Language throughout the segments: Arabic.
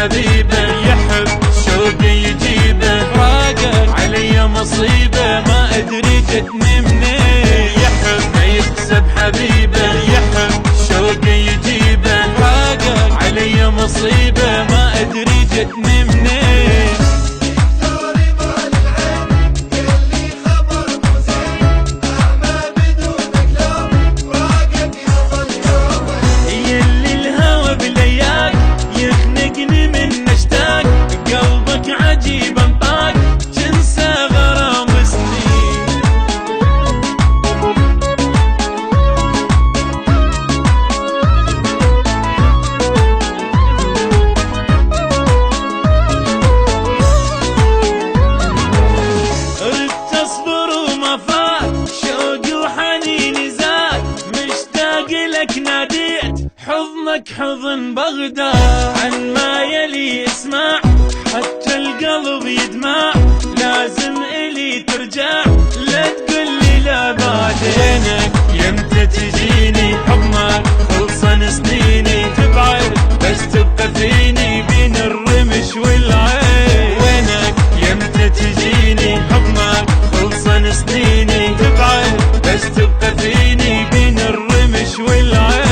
حبيبه يحب شوقي يجيبه، فراقك علي مصيبه ما ادري جتني منين. يحب ما يكسب حبيبه يحب شوقي يجيبه، فراقك علي مصيبه ما ادري جتني منين. ناديت حضنك حضن بغداد، عن ما يلي اسمع حتى القلب يدمع، لازم إلي ترجع لا تقولي لا بعدينك. يمتى تجيني حضنك خلصن سنيني، تبعد بس تبقى فيني بين الرمش والعين. وينك يمتى تجيني حضنك خلصن سنيني، تبعد بس تبقى فيني بين الرمش والعين.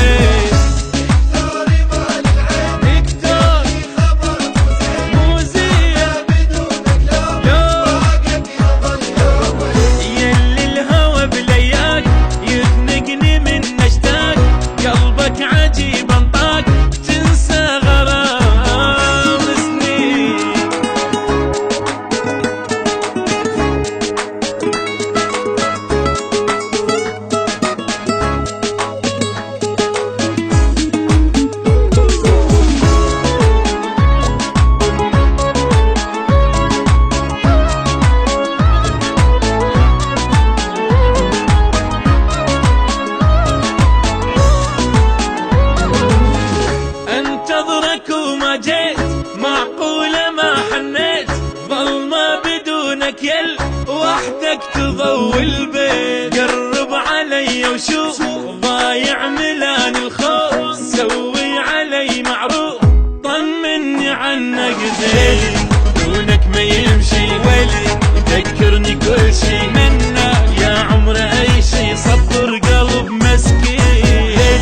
وما جيت معقولة ما حنيت، ظلمة بدونك يل وحدك تضوي البيت. قرب علي وشوف ضايع ملان الخوف، سوي علي معروف طمني عنك زين. دونك ما يمشي ولي يذكرني كل شي منك، يا عمر اي شي صبر قلب مسكين.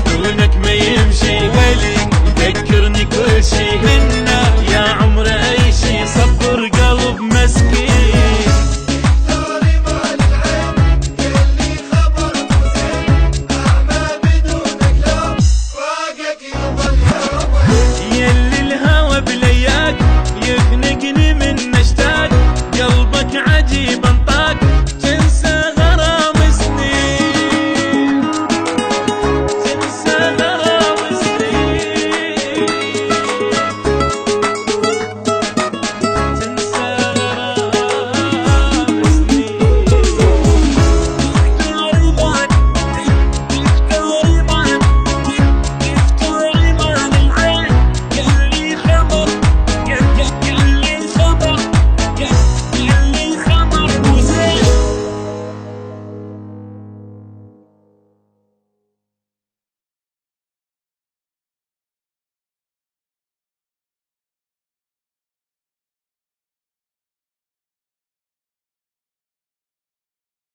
دونك ما يمشي ولي